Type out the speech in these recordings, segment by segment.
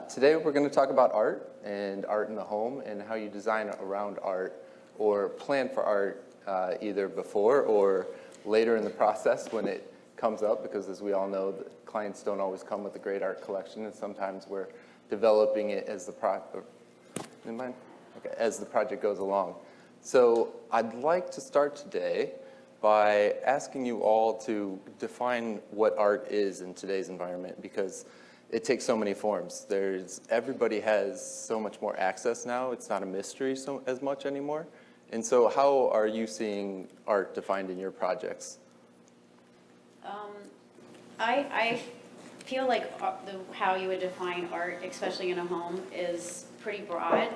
Today we're going to talk about art and art in the home and how you design around art or plan for art either before or later in the process when it comes up, because as we all know, the clients don't always come with a great art collection, and sometimes we're developing it as the project goes along. So I'd like to start today by asking you all to define what art is in today's environment, because it takes so many forms. Everybody has so much more access now. It's not a mystery as much anymore. And so how are you seeing art defined in your projects? I feel like how you would define art, especially in a home, is pretty broad.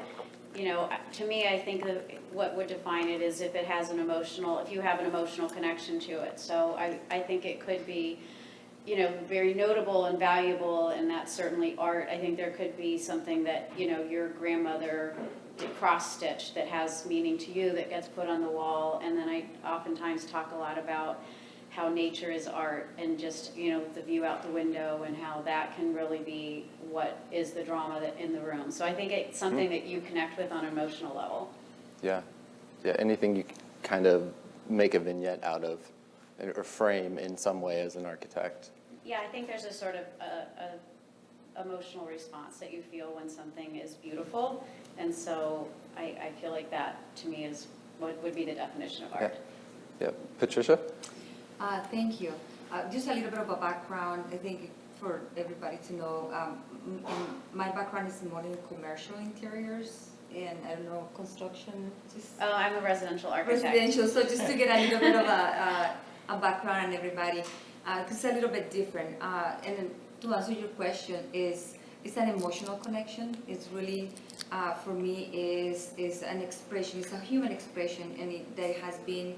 You know, to me, I think that what would define it is if you have an emotional connection to it. So I think it could be, you know, very notable and valuable, and that's certainly art. I think there could be something that, you know, your grandmother did cross-stitch that has meaning to you that gets put on the wall. And then I oftentimes talk a lot about how nature is art and just, you know, the view out the window and how that can really be what is the drama in the room. So I think it's something that you connect with on an emotional level. Yeah, anything you kind of make a vignette out of or frame in some way as an architect. Yeah, I think there's a sort of a emotional response that you feel when something is beautiful. And so I feel like that, to me, is what would be the definition of art. Yeah. Patricia? Thank you. Just a little bit of a background, I think, for everybody to know. My background is more in commercial interiors and, I don't know, construction. I'm a residential architect. Residential, so just to get a little bit of a background on everybody, because it's a little bit different. And then to answer your question, it's an emotional connection. It's really, for me, is an expression. It's a human expression, and that has been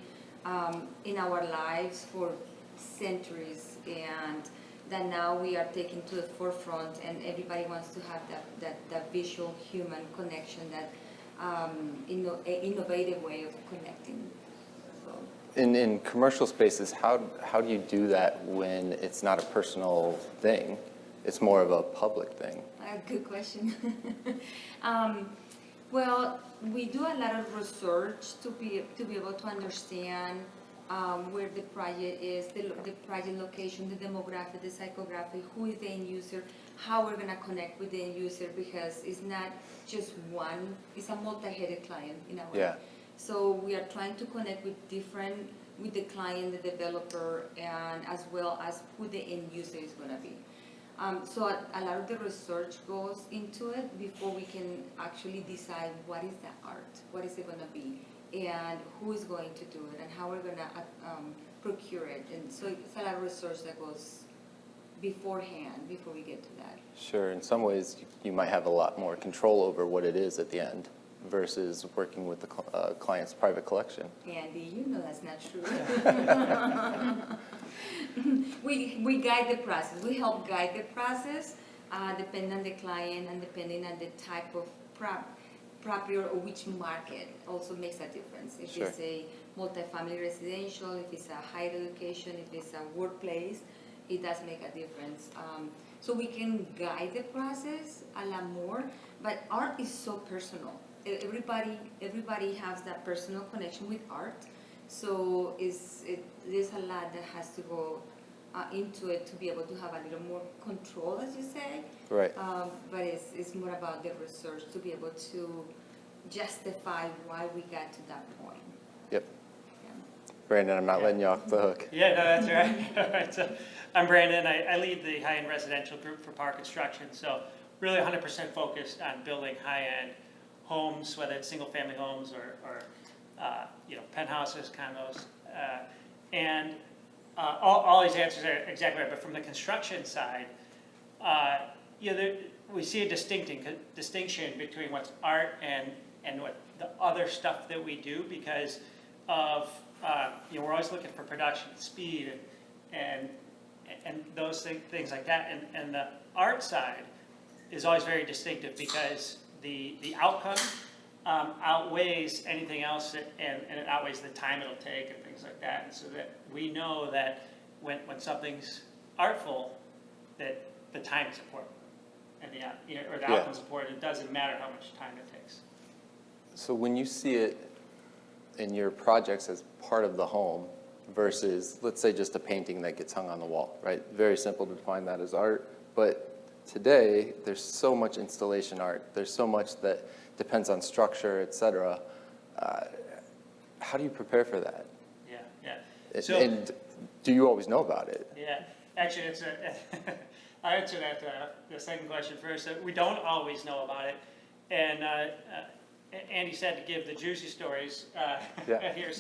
in our lives for centuries, and that now we are taking to the forefront, and everybody wants to have that visual human connection, that innovative way of connecting. So. In commercial spaces, how do you do that when it's not a personal thing? It's more of a public thing. Good question. Well, we do a lot of research to be able to understand where the project is, the project location, the demographic, the psychographic, who is the end user, how we're going to connect with the end user, because it's not just one, it's a multi-headed client in a way. Yeah. So we are trying to connect with the client, the developer, and as well as who the end user is going to be. So a lot of the research goes into it before we can actually decide what is the art, what is it going to be, and who is going to do it, and how we're going to procure it. And so it's a lot of research that goes beforehand, before we get to that. Sure. In some ways, you might have a lot more control over what it is at the end versus working with the client's private collection. Andy, you know that's not true. We guide the process. We help guide the process, depending on the client and depending on the type of property or which market also makes a difference. If Sure. It's a multifamily residential, if it's a higher education, if it's a workplace, it does make a difference. So we can guide the process a lot more, but art is so personal. Everybody has that personal connection with art. So there's a lot that has to go into it to be able to have a little more control, as you say. Right. But it's more about the research to be able to justify why we got to that point. Yep. Yeah. Brandon, I'm not letting you off the hook. Yeah, no, that's right. All right, so I'm Brandon. I lead the high-end residential group for Park Construction. So really 100% focused on building high-end homes, whether it's single-family homes or penthouses, condos, and all these answers are exactly right. But from the construction side, we see a distinction between what's art and what the other stuff that we do, because of we're always looking for production speed and those things like that. And the art side is always very distinctive, because the outcome outweighs anything else, and it outweighs the time it'll take and things like that. And so that we know that when something's artful, that the time is important. and or the Yeah. outcome's important. It doesn't matter how much time it takes. So when you see it in your projects as part of the home versus, let's say, just a painting that gets hung on the wall, right? Very simple to define that as art, but today there's so much installation art. There's so much that depends on structure, et cetera. How do you prepare for that? Yeah. So, And do you always know about it? yeah, actually, I answer that the second question first. We don't always know about it, and Andy said to give the juicy stories Yeah. here.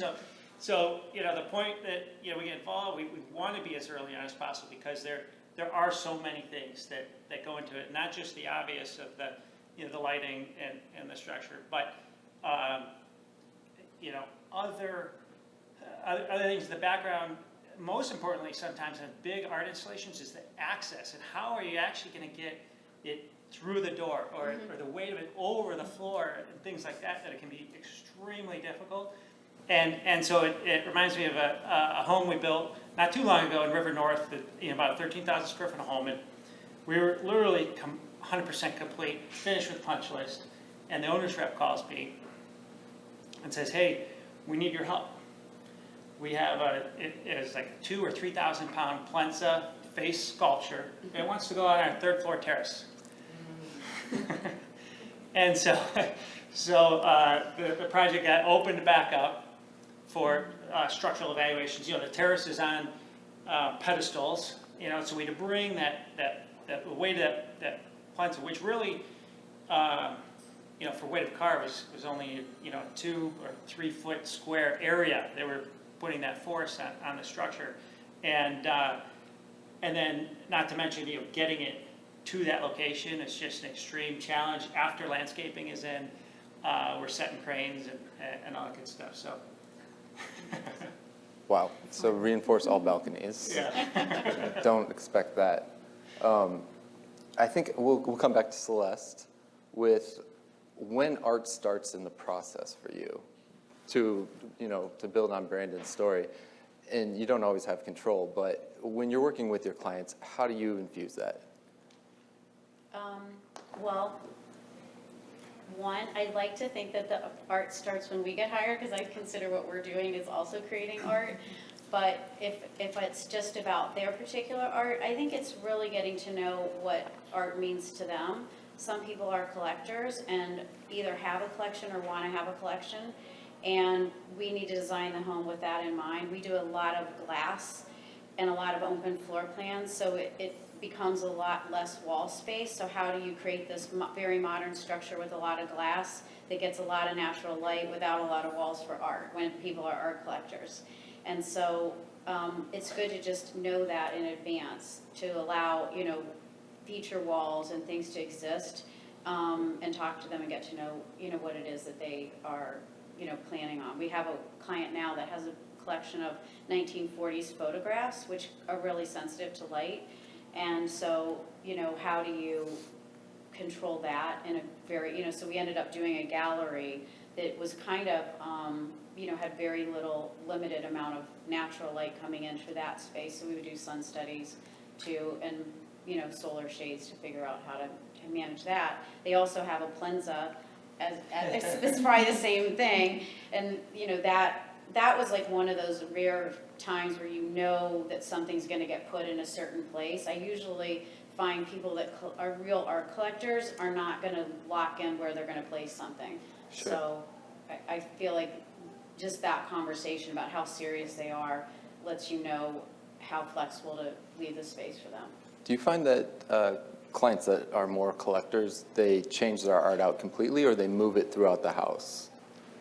So the point that we get involved, we want to be as early on as possible because there are so many things that go into it, not just the obvious of the lighting and the structure, but other things in the background. Most importantly, sometimes in big art installations is the access and how are you actually going to get it through the door or the weight of it over the floor and things like that it can be extremely difficult. And so it reminds me of a home we built not too long ago in River North, about a 13,000 square foot home, and we were literally 100% complete, finished with punch list, and the owner's rep calls me and says, "Hey, we need your help. We have it is like a 2,000 or 3,000 pound plensa face sculpture. It wants to go on our third floor terrace." And so the project got opened back up for structural evaluations. The terrace is on pedestals, so we had to bring the weight of that plensa, which really, for weight of car was only, 2 or 3 foot square area. They were putting that force on the structure. And then not to mention, getting it to that location is just an extreme challenge. After landscaping is in, we're setting cranes and all that good stuff, so. Wow. So reinforce all balconies. Yeah. Don't expect that. I think we'll come back to Celeste with when art starts in the process for you to build on Brandon's story. And you don't always have control, but when you're working with your clients, how do you infuse that? Well, one, I'd like to think that the art starts when we get hired, because I consider what we're doing is also creating art. But if it's just about their particular art, I think it's really getting to know what art means to them. Some people are collectors and either have a collection or want to have a collection, and we need to design the home with that in mind. We do a lot of glass and a lot of open floor plans, so it becomes a lot less wall space. So how do you create this very modern structure with a lot of glass that gets a lot of natural light without a lot of walls for art when people are art collectors? And so it's good to just know that in advance to allow, feature walls and things to exist, and talk to them and get to know, what it is that they are, planning on. We have a client now that has a collection of 1940s photographs, which are really sensitive to light. And so, how do you control that in a very, so we ended up doing a gallery that was kind of, had very limited amount of natural light coming in for that space. So we would do sun studies too, and, solar shades to figure out how to manage that. They also have a plensa, it's probably the same thing. And, that was like one of those rare times where that something's going to get put in a certain place. I usually find people that are real art collectors are not going to lock in where they're going to place something. Sure. So I feel like just that conversation about how serious they are lets you know how flexible to leave the space for them. Do you find that clients that are more collectors, they change their art out completely or they move it throughout the house?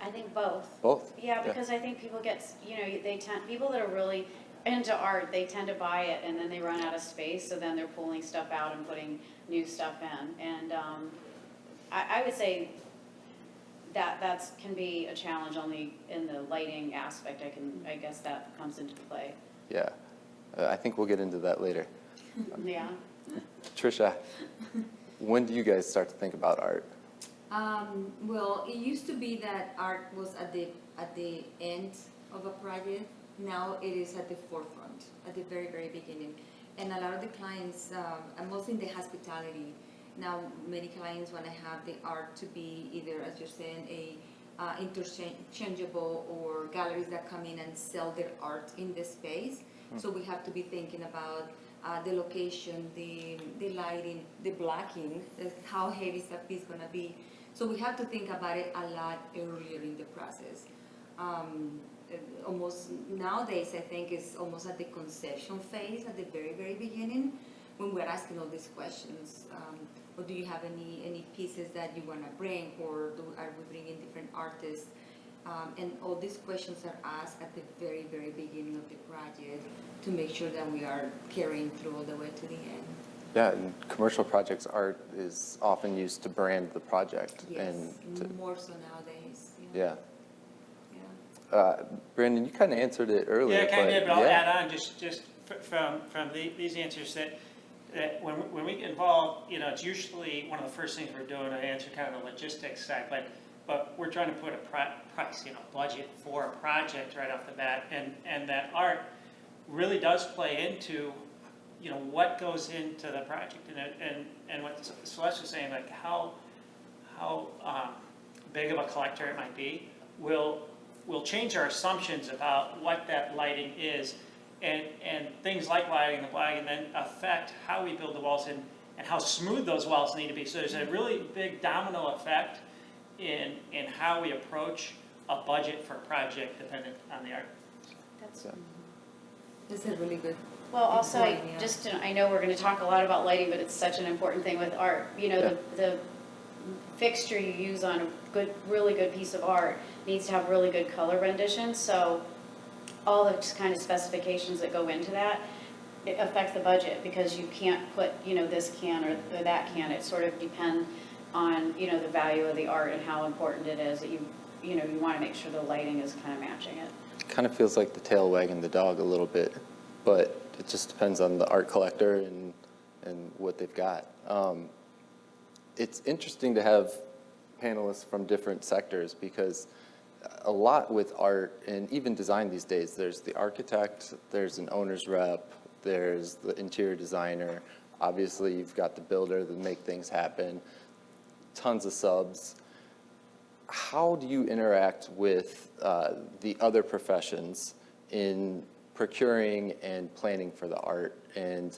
I think both. Both? Yeah, because I think people get, people that are really into art, they tend to buy it and then they run out of space, so then they're pulling stuff out and putting new stuff in. And I would say that can be a challenge only in the lighting aspect. I guess that comes into play. Yeah. I think we'll get into that later. Yeah. Patricia, when do you guys start to think about art? Well, it used to be that art was at the end of a project. Now it is at the forefront, at the very, very beginning. And a lot of the clients, mostly in the hospitality Now, many clients want to have the art to be either, as you're saying, a interchangeable, or galleries that come in and sell their art in the space. So we have to be thinking about the location, the lighting, the blocking, how heavy is that piece gonna be. So we have to think about it a lot earlier in the process. Almost nowadays, I think it's almost at the conception phase, at the very, very beginning, when we're asking all these questions. Or do you have any pieces that you want to bring, or are we bringing different artists? And all these questions are asked at the very, very beginning of the project to make sure that we are carrying through all the way to the end. Yeah, in commercial projects, art is often used to brand the project. Yes, and more so nowadays. yeah. Yeah. Brandon, you kind of answered it earlier. Yeah, I kind of did, but I'll yeah. add on just from these answers that when we get involved, it's usually one of the first things we're doing to answer kind of the logistics side, but we're trying to put a price, budget for a project right off the bat, and that art really does play into, what goes into the project, and what Celeste was saying, like how big of a collector it might be, will change our assumptions about what that lighting is. And things like lighting the black, and then affect how we build the walls and how smooth those walls need to be. So there's a really big domino effect in how we approach a budget for a project dependent on the art. That's a really good. Well, also, point, yeah. I know we're going to talk a lot about lighting, but it's such an important thing with art. The fixture you use on a really good piece of art needs to have really good color rendition. So all the kind of specifications that go into that, it affects the budget, because you can't put, this can or that can. It sort of depends on, the value of the art and how important it is that you want to make sure the lighting is kind of matching it. Kind of feels like the tail wagging the dog a little bit, but it just depends on the art collector and what they've got. It's interesting to have panelists from different sectors, because a lot with art and even design these days, there's the architect, there's an owner's rep, there's the interior designer. Obviously, you've got the builder that make things happen, tons of subs. How do you interact with the other professions in procuring and planning for the art? And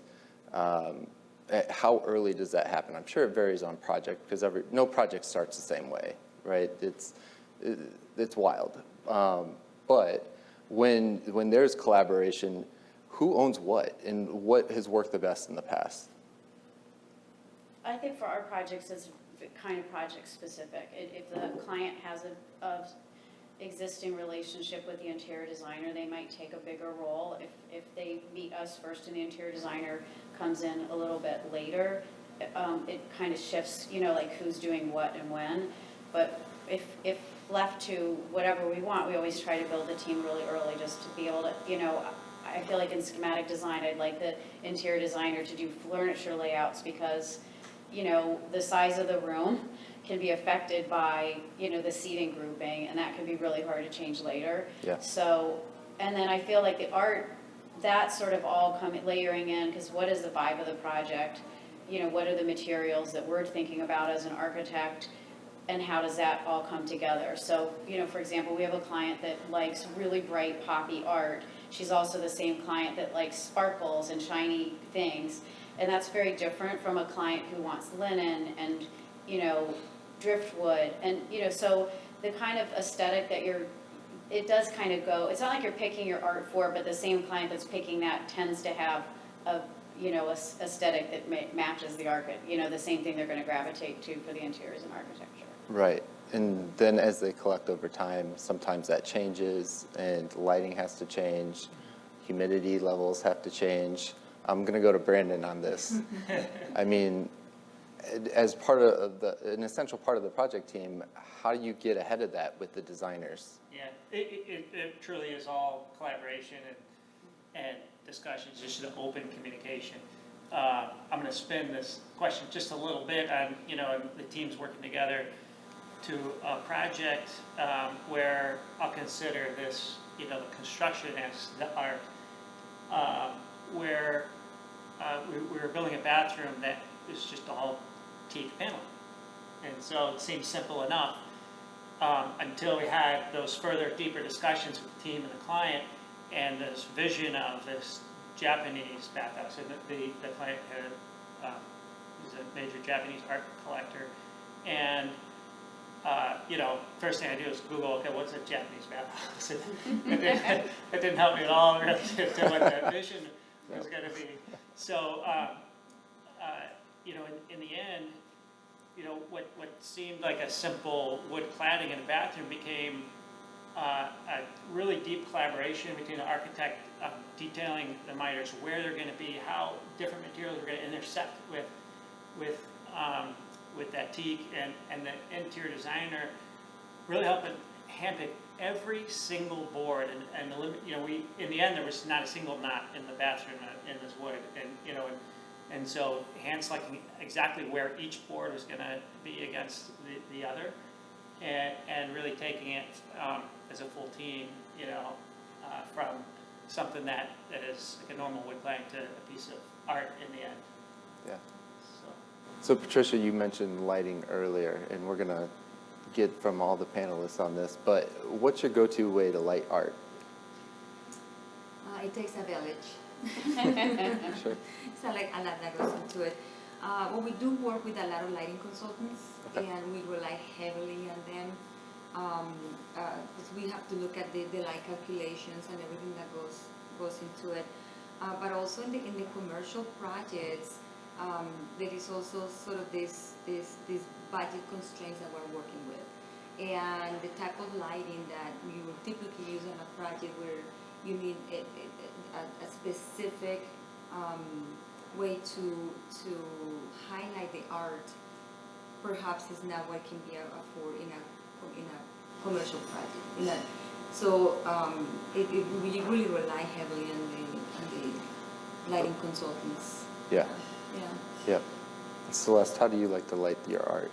how early does that happen? I'm sure it varies on project, because no project starts the same way, right? It's wild. But when there's collaboration, who owns what, and what has worked the best in the past? I think for our projects, it's kind of project specific. If the client has a existing relationship with the interior designer, they might take a bigger role. If they meet us first and the interior designer comes in a little bit later, it kind of shifts, like who's doing what and when. But if left to whatever we want, we always try to build a team really early, just to be able to, I feel like in schematic design, I'd like the interior designer to do furniture layouts, because the size of the room can be affected by, the seating grouping, and that can be really hard to change later. Yeah. So, and then I feel like the art, that's sort of all layering in, because what is the vibe of the project? What are the materials that we're thinking about as an architect, and how does that all come together? So, for example, we have a client that likes really bright poppy art. She's also the same client that likes sparkles and shiny things. And that's very different from a client who wants linen and, driftwood. And, so the kind of aesthetic that it does kind of go, it's not like you're picking your art for, but the same client that's picking that tends to have a aesthetic that matches the art. The same thing they're going to gravitate to for the interiors and architecture. Right. And then as they collect over time, sometimes that changes, and lighting has to change, humidity levels have to change. I'm going to go to Brandon on this. I mean, as part of an essential part of the project team, how do you get ahead of that with the designers? Yeah, it truly is all collaboration and discussions, just an open communication. I'm going to spin this question just a little bit on, the teams working together to a project where I'll consider this, the construction as the art, where we were building a bathroom that is just all teak paneling. And so it seemed simple enough until we had those further, deeper discussions with the team and the client, and this vision of this Japanese bathhouse. And the client had, he's a major Japanese art collector. And, first thing I do is Google, okay, what's a Japanese bathhouse? It didn't help me at all really to what that vision was going to be. So, in the end, what seemed like a simple wood cladding in a bathroom became a really deep collaboration between the architect detailing the miters, where they're going to be, how different materials are going to intersect with that teak, and the interior designer really helping handpick every single board, and in the end there was not a single knot in the bathroom in this wood, and so hand selecting exactly where each board was going to be against the other, and really taking it as a full team, from something that is like a normal wood plank to a piece of art in the end. Yeah. So Patricia, you mentioned lighting earlier, and we're gonna get from all the panelists on this, but what's your go-to way to light art? It takes a village. Sure. So like a lot that goes into it. Well, we do work with a lot of lighting consultants, Okay. and we rely heavily on them. Because we have to look at the light calculations and everything that goes into it. But also in the commercial projects, there is also sort of this budget constraints that we're working with, and the type of lighting that you would typically use on a project where you need a specific way to highlight the art, perhaps is not what can be afforded in a commercial project. So we really rely heavily on the lighting consultants. Yeah. Yeah. Yep. Celeste, how do you like to light your art?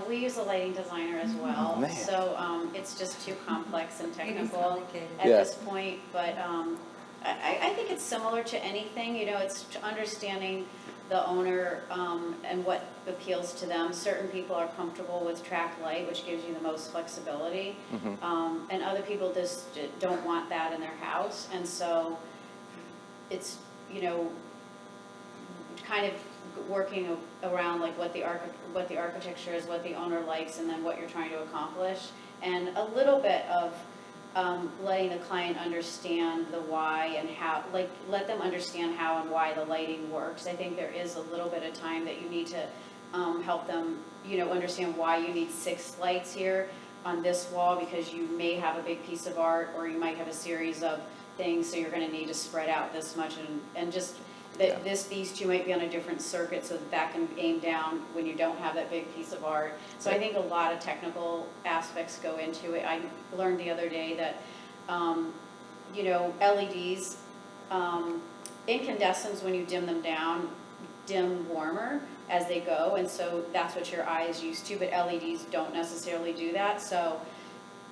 We use a lighting designer as well, Man. so it's just too complex and It is technical complicated. at Yeah. this point. But I think it's similar to anything. It's understanding the owner and what appeals to them. Certain people are comfortable with track light, which gives you the most flexibility, and other people just don't want that in their house. And so it's kind of working around like what the architecture is, what the owner likes, and then what you're trying to accomplish, and a little bit of letting the client understand the why and how, like let them understand how and why the lighting works. I think there is a little bit of time that you need to help them, understand why you need 6 lights here on this wall, because you may have a big piece of art, or you might have a series of things, so you're going to need to spread out this much, and just that these two might be on a different circuit, so that can aim down when you don't have that big piece of art. So I think a lot of technical aspects go into it. I learned the other day that, LEDs, incandescents, when you dim them down, dim warmer as they go, and so that's what your eye is used to, but LEDs don't necessarily do that. So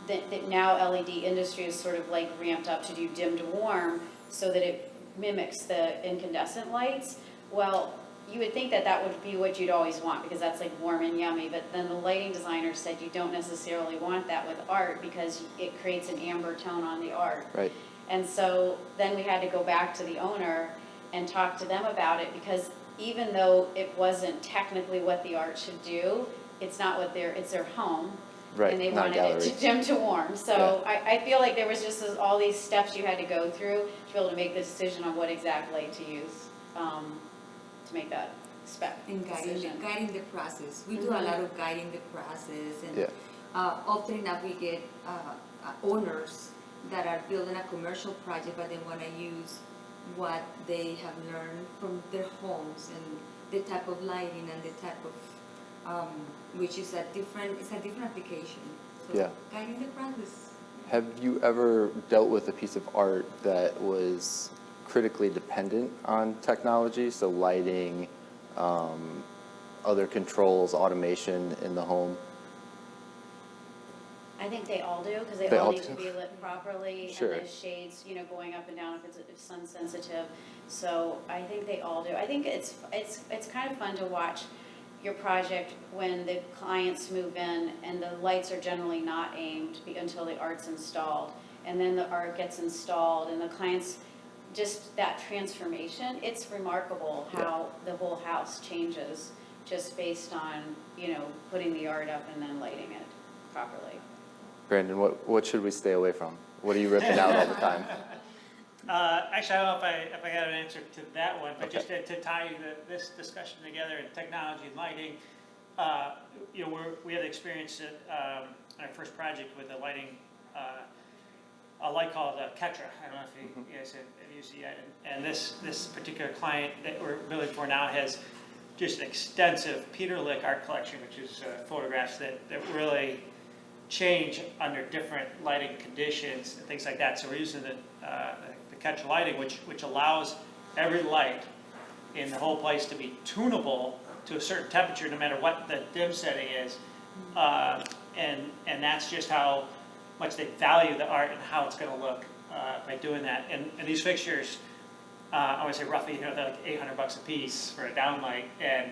that now LED industry is sort of like ramped up to do dim to warm, so that it mimics the incandescent lights. Well, you would think that would be what you'd always want, because that's like warm and yummy, but then the lighting designer said you don't necessarily want that with art, because it creates an amber tone on the art. Right. And so then we had to go back to the owner and talk to them about it, because even though it wasn't technically what the art should do, it's not what it's their home. Right, And they not wanted gallery. it to dim to warm. So I feel like there was just all these steps you had to go through to be able to make the decision on what exact light to use to make that spec And decision. guiding the process. We do a lot of guiding the process, and Yeah. often enough we get owners that are building a commercial project, but they want to use what they have learned from their homes, and the type of lighting and the type of which is a different application. So Yeah. guiding the process. Have you ever dealt with a piece of art that was critically dependent on technology, so lighting, other controls, automation in the home? I think they all do, because they They all all need to do. be lit properly, Sure. and there's shades, going up and down if it's sun sensitive. So I think they all do. I think it's kind of fun to watch, your project when the clients move in and the lights are generally not aimed until the art's installed. And then the art gets installed and the clients, just that transformation, it's remarkable how the whole house changes just based on, putting the art up and then lighting it properly. Brandon, what should we stay away from? What are you ripping out all the time? Actually, I don't know if I got an answer to that one, but Okay. just to tie this discussion together in technology and lighting, we had experience at our first project with the lighting, a light called Ketra. I don't know if you guys have used it yet. And this particular client that we're building for now has just an extensive Peter Lick art collection, which is photographs that really change under different lighting conditions and things like that. So we're using the Ketra lighting, which allows every light in the whole place to be tunable to a certain temperature, no matter what the dim setting is. And that's just how much they value the art and how it's going to look by doing that. And these fixtures, I would say roughly, they're like $800 a piece for a downlight, and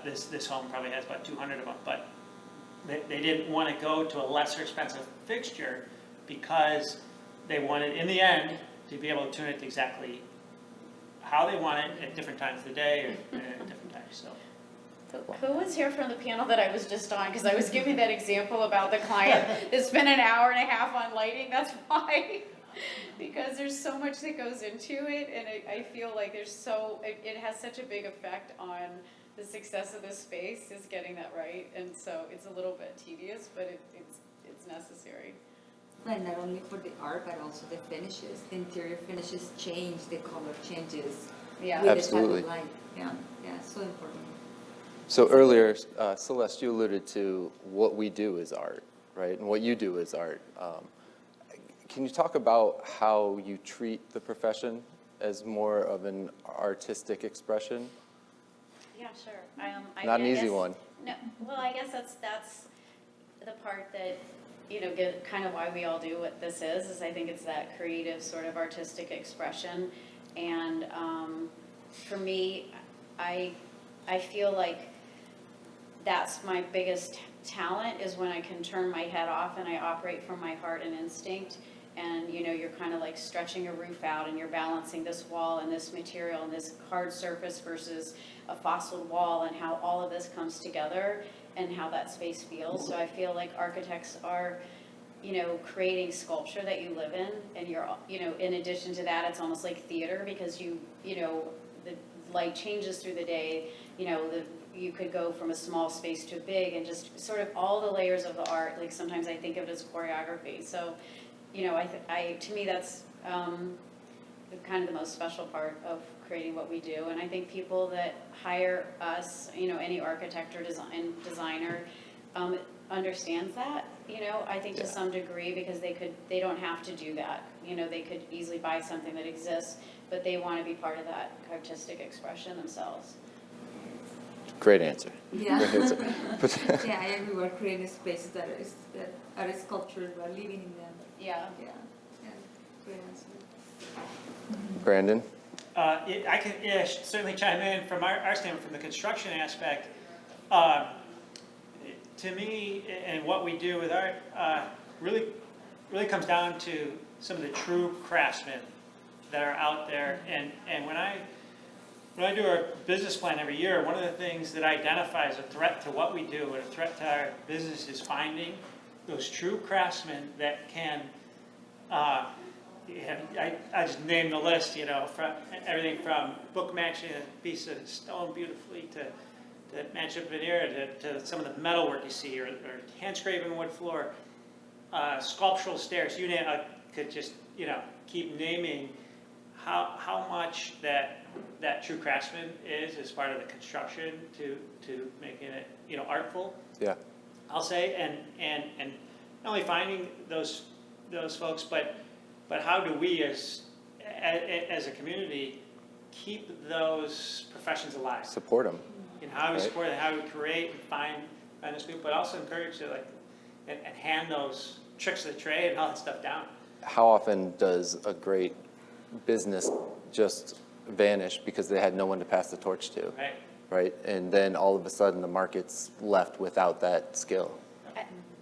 this home probably has about 200 of them. But they didn't want to go to a lesser expensive fixture because they wanted, in the end, to be able to tune it exactly how they want it at different times of the day or at different times. So. Who was here from the panel that I was just on? Because I was giving that example about the client that spent an hour and a half on lighting. That's why. Because there's so much that goes into it, and I feel like it has such a big effect on the success of the space, is getting that right. And so it's a little bit tedious, but it's necessary. And not only for the art, but also the finishes. The interior finishes change, the color changes. Yeah. With Absolutely. the type of light. Yeah, so important. So earlier, Celeste, you alluded to what we do is art, right? And what you do is art. Can you talk about how you treat the profession as more of an artistic expression? Yeah, sure. Not an easy guess- one. No, well, I guess that's the part that, kind of why we all do what this is I think it's that creative sort of artistic expression. And for me, I feel like that's my biggest talent, is when I can turn my head off and I operate from my heart and instinct. And you're kind of like stretching a roof out and you're balancing this wall and this material and this hard surface versus a fossil wall, and how all of this comes together and how that space feels. So I feel like architects are, creating sculpture that you live in, and you're, in addition to that, it's almost like theater, because the light changes through the day, you could go from a small space to a big, and just sort of all the layers of the art. Like sometimes I think of it as choreography. So, to me that's kind of the most special part of creating what we do. And I think people that hire us, any architect or designer, understands that. I think to some degree, because they don't have to do that. They could easily buy something that exists, but they want to be part of that artistic expression themselves. Great answer. Yeah. Great answer. Yeah, I agree. We're creating spaces that are sculptures, we're living in them. Yeah. Yeah, great answer. Brandon? I can certainly chime in from our standpoint, from the construction aspect. To me, and what we do with art, really comes down to some of the true craftsmen that are out there. And when I do our business plan every year, one of the things that I identify as a threat to what we do and a threat to our business is finding those true craftsmen that can, I just named the list, from everything from book matching a piece of stone beautifully to match up veneer to some of the metalwork you see, or hand scraping wood floor, sculptural stairs. You name, I could just keep naming how much that true craftsman is as part of the construction to making it artful. Yeah. I'll say, and not only finding those folks, but how do we as a community keep those professions alive? Support them. How do we Right. support it, how do we create and find those people, but also encourage to and hand those tricks of the trade and all that stuff down. How often does a great business just vanish because they had no one to pass the torch to? Right. right? And then all of a sudden the market's left without that skill.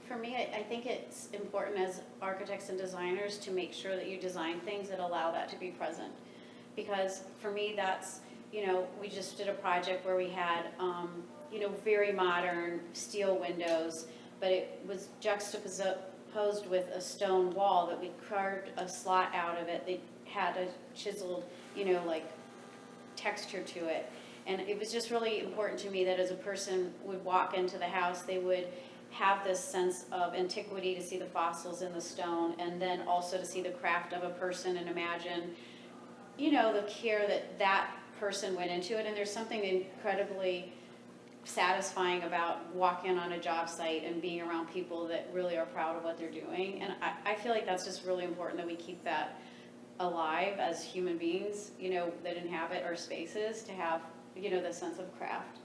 For me, I think it's important as architects and designers to make sure that you design things that allow that to be present. Because for me, that's, we just did a project where we had, very modern steel windows, but it was juxtaposed with a stone wall that we carved a slot out of it. They had a chiseled, texture to it. And it was just really important to me that as a person would walk into the house, they would have this sense of antiquity to see the fossils in the stone, and then also to see the craft of a person and imagine, the care that person went into it. And there's something incredibly satisfying about walking on a job site and being around people that really are proud of what they're doing. And I feel like that's just really important that we keep that alive as human beings, that inhabit our spaces, to have, the sense of craft.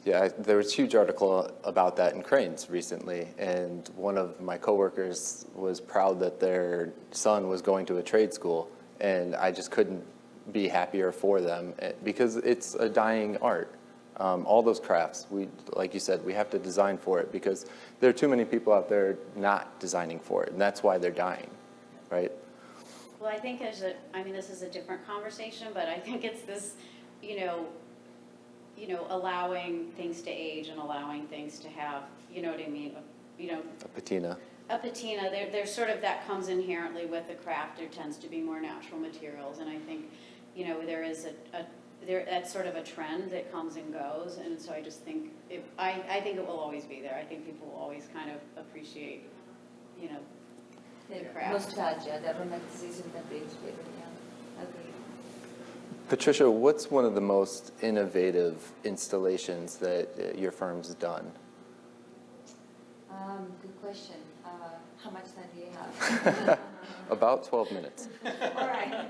Yeah, there was a huge article about that in Cranes recently, and one of my coworkers was proud that their son was going to a trade school, and I just couldn't be happier for them because it's a dying art. All those crafts, like you said, we have to design for it because there are too many people out there not designing for it, and that's why they're dying, right? Well, I think this is a different conversation, but I think it's this, allowing things to age and allowing things to have, you know what I mean? A patina. A patina, there's sort of, that comes inherently with the craft. There tends to be more natural materials, and I think, there is that's sort of a trend that comes and goes, and so I just think, I think it will always be there. I think people will always kind of appreciate, the craft. Nostalgia, the romanticism that brings with it, yeah. Agreed. Patricia, what's one of the most innovative installations that your firm's done? Good question. How much time do you have? About 12 minutes. All right.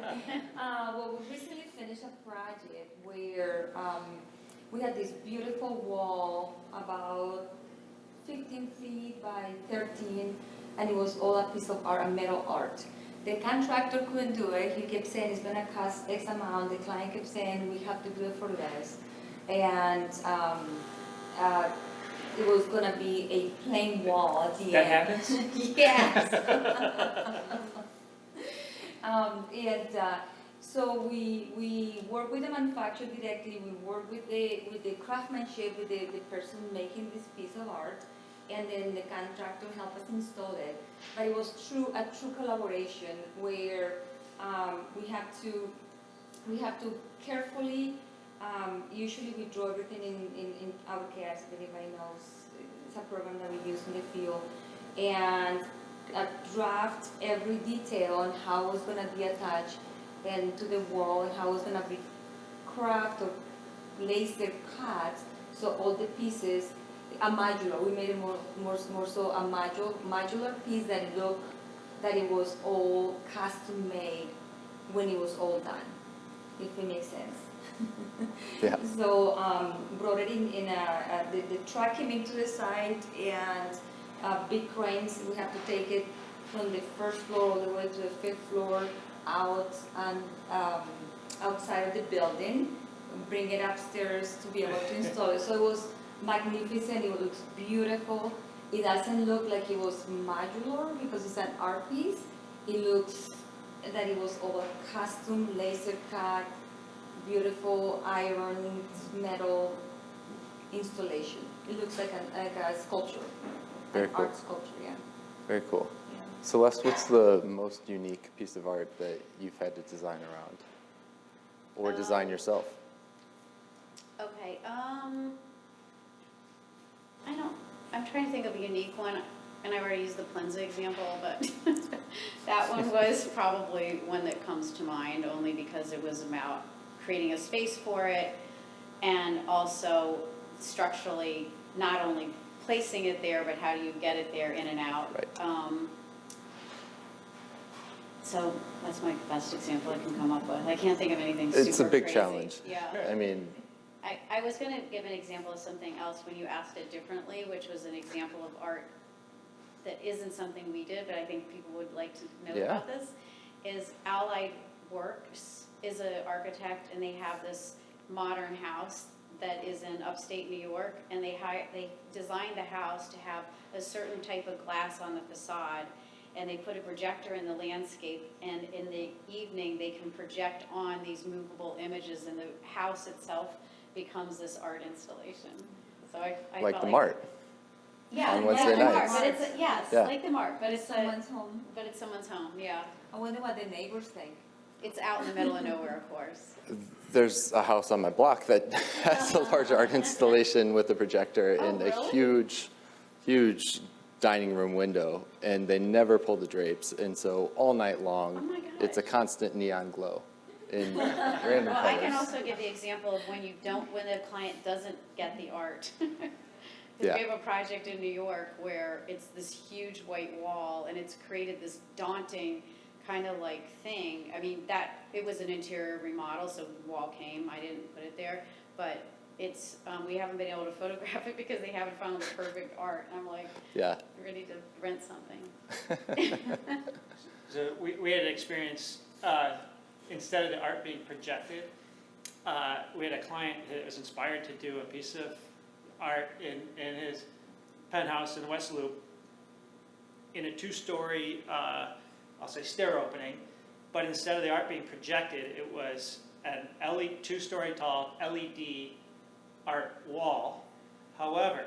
Well, we recently finished a project where we had this beautiful wall about 15 feet by 13, and it was all a piece of art, a metal art. The contractor couldn't do it. He kept saying it's going to cost X amount. The client kept saying we have to do it for less. And it was going to be a plain wall at the That end. happens? Yes. So we work with the manufacturer directly. We work with the craftsmanship, with the person making this piece of art, and then the contractor helped us install it. But it was a true collaboration where we have to carefully. Usually we draw everything in AutoCAD, if anybody knows. It's a program that we use in the field, and draft every detail on how it's going to be attached and to the wall, and how it's going to be craft or laser cut. So all the pieces, a modular. We made it more so a modular piece that it was all custom made when it was all done. If it makes sense. Yeah. So brought it in the truck came into the site, and big cranes. We have to take it from the first floor all the way to the 5th floor out and outside of the building, bring it upstairs to be able to install it. So it was magnificent. It looks beautiful. It doesn't look like it was modular because it's an art piece. It looks that it was all a custom laser cut, beautiful iron metal installation. It looks like a sculpture. Very an cool. Art sculpture, yeah. Very cool. Yeah. Celeste, what's the most unique piece of art that you've had to design around or design yourself? Okay, I'm trying to think of a unique one, and I already used the Plenza example, but that one was probably one that comes to mind only because it was about creating a space for it, and also structurally not only placing it there, but how do you get it there in and out. Right. So that's my best example I can come up with. I can't think of anything super It's a big crazy. challenge. Yeah. I mean, I was going to give an example of something else when you asked it differently, which was an example of art that isn't something we did, but I think people would like to know about this, is Allied Works is an architect, and they have this modern house that is in upstate New York, and they designed the house to have a certain type of glass on the facade, and they put a projector in the landscape, and in the evening, they can project on these movable images, and the house itself becomes this art installation. So I Like felt the Mart. Yeah, on like Wednesday the Mart, nights. but it's, yes, Yeah. like the Mart, but it's Someone's home. but it's someone's home, yeah. I wonder what the neighbors think. It's out in the middle of nowhere, of course. There's a house on my block that has a large art installation with a projector Oh, and a really? huge dining room window, and they never pull the drapes, and so all night long, Oh my it's a gosh. constant neon glow in random Well, I can colors. also give the example of when the client doesn't get the art. Yeah. Because we have a project in New York where it's this huge white wall, and it's created this daunting kind of like thing. I mean, it was an interior remodel, so the wall came, I didn't put it there, but it's, we haven't been able to photograph it because they haven't found the perfect art. And I'm like, Yeah, we're ready to rent something. So we had an experience, instead of the art being projected, we had a client that was inspired to do a piece of art in his penthouse in West Loop in a two-story, I'll say stair opening, but instead of the art being projected, it was an two-story tall LED art wall. However,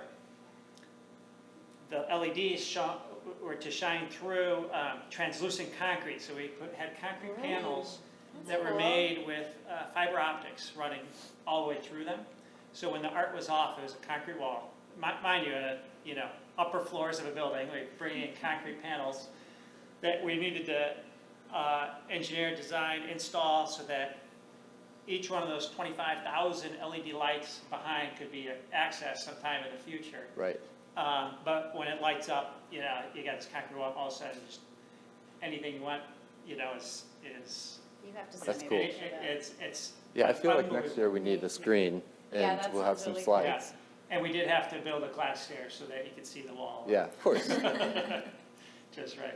the LEDs were to shine through translucent concrete, so we had concrete panels that were cool. made with fiber optics running all the way through them. So when the art was off, it was a concrete wall. Mind you, upper floors of a building, we bring in concrete panels that we needed to engineer, design, install so that each one of those 25,000 LED lights behind could be accessed sometime in the future. right. But when it lights up, you got this concrete wall, all of a sudden, just anything you want, is You have to That's send me cool. a picture of that. it's. Yeah, I feel like next year we need a screen, Yeah, and that we'll have sounds some really cool. Yeah, slides. and we did have to build a glass stair so that you could see the wall. Yeah, of course. Just right.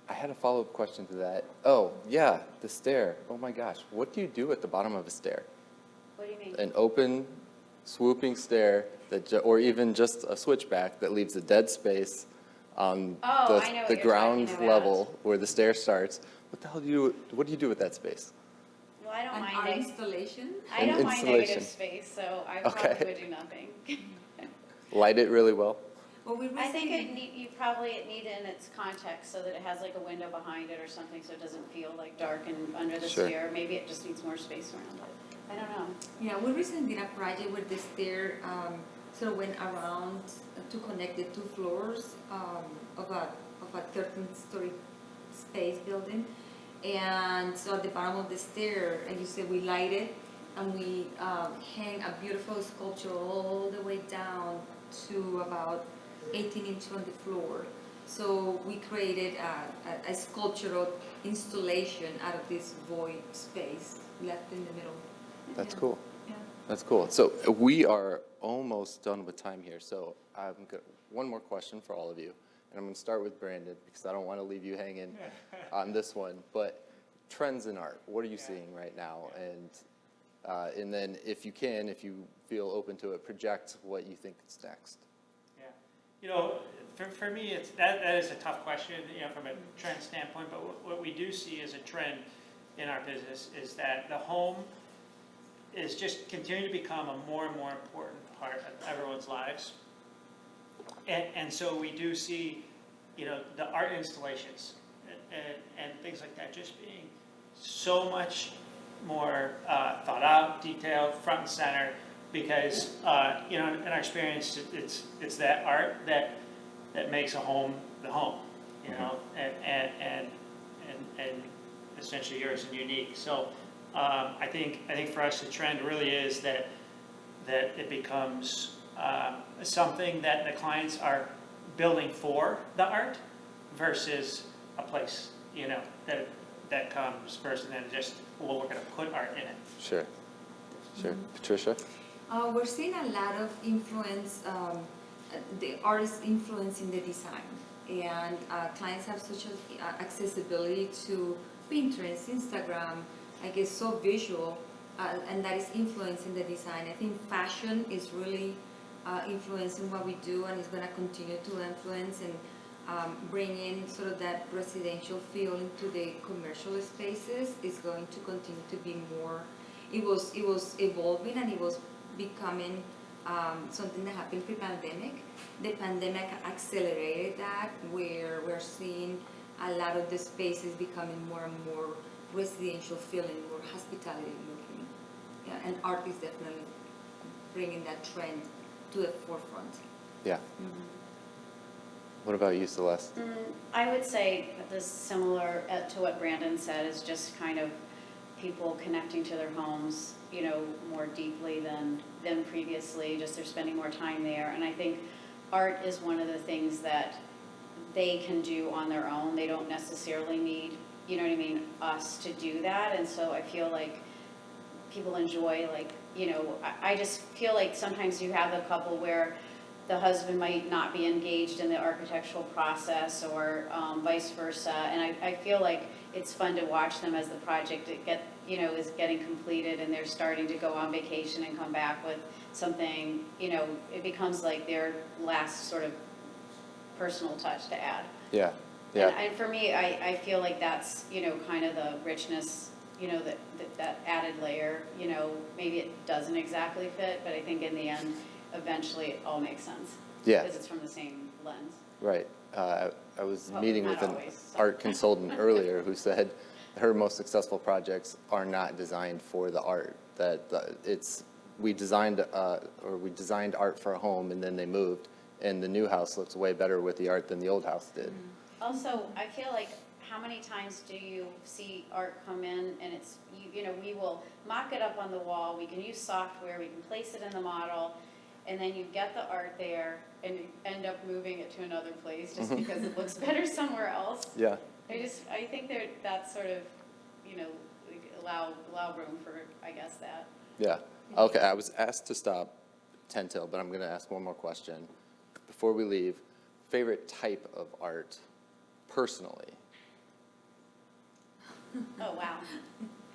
I had a follow-up question to that. Oh, yeah, the stair. Oh my gosh, what do you do at the bottom of a stair? What do you mean? An open, swooping stair or even just a switchback that leaves a dead space on Oh, I know what the you're ground talking about. level where the stair starts. What do you do with that space? Well, I don't An mind art neg- installation? I An don't mind installation. negative space, so I Okay. probably would do nothing. Light it really well? Well, we I think recently, you probably need it in its context so that it has like a window behind it or something, so it doesn't feel like dark and under the Sure. stair. Maybe it just needs more space around it. I don't know. yeah, we recently did a project where the stair sort of went around to connect the two floors of a 13-story space building. And so at the bottom of the stair, like you said, we light it and we hang a beautiful sculpture all the way down to about 18 inches on the floor. So we created a sculptural installation out of this void space left in the middle. That's Yeah. cool. Yeah. That's cool. So we are almost done with time here. So I've got one more question for all of you. And I'm going to start with Brandon because I don't want to leave you hanging on this one. But trends in art, what are you seeing right now? And then if you feel open to it, project what you think is next. Yeah. For me, that is a tough question, from a trend standpoint, but what we do see as a trend in our business is that the home is just continuing to become a more and more important part of everyone's lives. And so we do see, the art installations and things like that just being so much more thought out, detailed, front and center, because in our experience, it's that art that makes a home the home, and essentially yours and unique. So I think for us the trend really is that it becomes something that the clients are building for the art versus a place, that comes first, and then just, well, we're going to put art in it. Sure. Patricia? We're seeing a lot of influence, the artist influencing the design. And clients have such accessibility to Pinterest, Instagram, I guess so visual and that is influencing the design. I think fashion is really influencing what we do, and it's going to continue to influence and bring in sort of that residential feel into the commercial spaces. Is going to continue to be more. It was evolving, and it was becoming something that happened pre-pandemic. The pandemic accelerated that, where we're seeing a lot of the spaces becoming more and more residential feeling, more hospitality looking. Yeah, and art is definitely bringing that trend to the forefront. Yeah. Mm-hmm. What about you, Celeste? I would say this similar to what Brandon said, is just kind of people connecting to their homes, you know, more deeply than previously. Just they're spending more time there, and I think art is one of the things that they can do on their own. They don't necessarily need, you know what I mean, us to do that. And so I feel like people enjoy, like, you know, I just feel like sometimes you have a couple where the husband might not be engaged in the architectural process, or vice versa. And I feel like it's fun to watch them as the project is getting completed, and they're starting to go on vacation and come back with something, you know, it becomes like their last sort of personal touch to add. Yeah. Yeah. And for me, I feel like that's, you know, kind of the richness, you know, that added layer, you know, maybe it doesn't exactly fit, but I think in the end, eventually it all makes sense. Yeah. Because it's from the same lens. Right. I was Well, meeting not with an always. art consultant earlier who said her most successful projects are not designed for the art. That we designed art for a home, and then they moved, and the new house looks way better with the art than the old house did. Also, I feel like, how many times do you see art come in and it's, you know, we will mock it up on the wall, we can use software, we can place it in the model, and then you get the art there and you end up moving it to another place just because it looks better somewhere else. Yeah. I think that's sort of, you know, allow room for, I guess, that. Yeah. Okay, I was asked to stop 10 till, but I'm going to ask one more question. Before we leave, favorite type of art, personally? Oh, wow.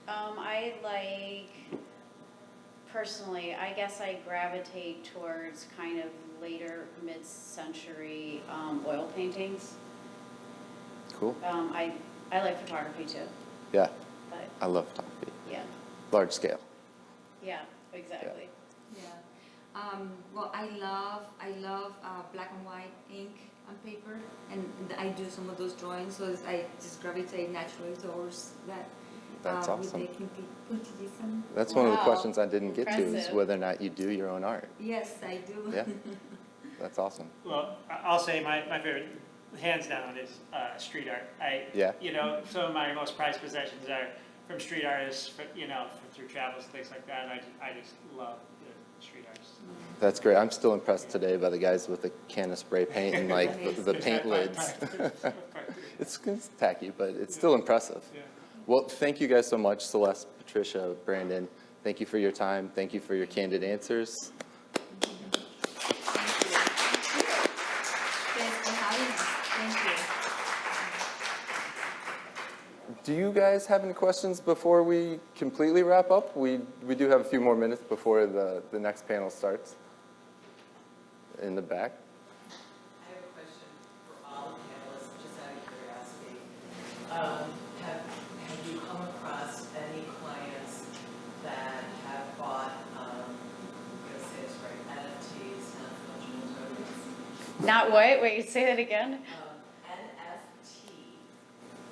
I like, personally, I guess I gravitate towards kind of later mid-century oil paintings. Cool. I like photography too, Yeah, but I love photography. yeah, Large scale. yeah, exactly. Yeah. Well, I love black and white ink on paper, and I do some of those drawings, so I just gravitate naturally towards that. That's With awesome. making puntillism. That's one of the Wow. questions I didn't get to, is Impressive. whether or not you do your own art. Yes, I do. Yeah. That's awesome. Well, I'll say my favorite, hands down, is street art. Yeah. You know, some of my most prized possessions are from street artists, you know, through travels, things like that. And I just love the street artists. That's great. I'm still impressed today by the guys with the can of spray paint and like the paint lids. It's tacky, but it's still impressive. Yeah. Well, thank you guys so much, Celeste, Patricia, Brandon. Thank you for your time. Thank you for your candid answers. Thanks for having us. Thank you. Do you guys have any questions before we completely wrap up? We do have a few more minutes before the next panel starts. In the back. I have a question for all the panelists, just out of curiosity. Have you come across any clients that have bought, I'm going to say this right, NFTs, non-fungible tokens? Not what? Wait, say that again? NFT,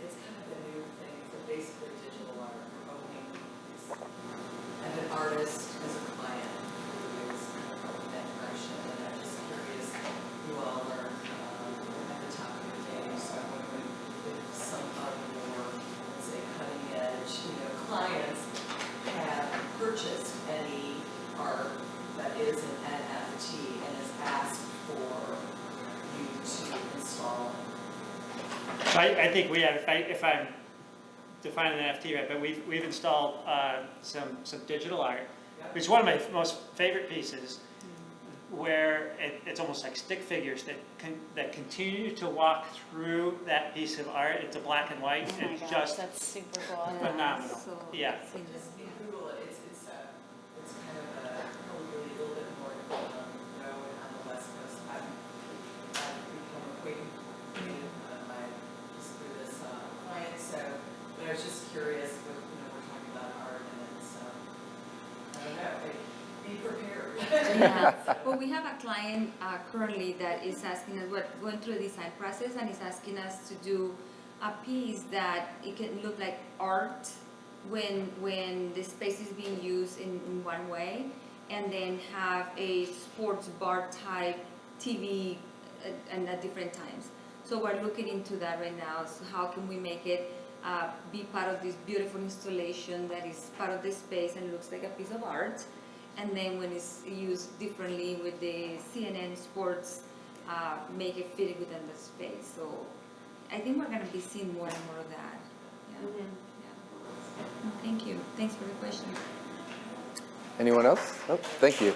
it's kind of a new thing, it's basically digital art, or owning these. And an artist is a client who is kind of owning that direction, and I'm just curious, you all are at the top of your game, so I'm wondering if some of your, let's say, cutting edge, clients have purchased any art that is an NFT and is asked for you to install it. So I think we have, if I'm defining an NFT right, but we've installed some digital art, which is one of my most favorite pieces, where it's almost like stick figures that continue to walk through that piece of art. It's a black and white, Oh my and gosh, just that's super cool. phenomenal. So Yeah. it's interesting. Just Google it, it's Yeah. Well, we have a client currently that is asking us, we're going through the design process, and is asking us to do a piece that it can look like art when the space is being used in one way, and then have a sports bar type TV and at different times. So we're looking into that right now. So how can we make it be part of this beautiful installation that is part of the space and looks like a piece of art? And then when it's used differently with the CNN sports, make it fit within the space. So I think we're going to be seeing more and more of that. Yeah. Yeah. Thank you. Thanks for the question. Anyone else? Oh, thank you.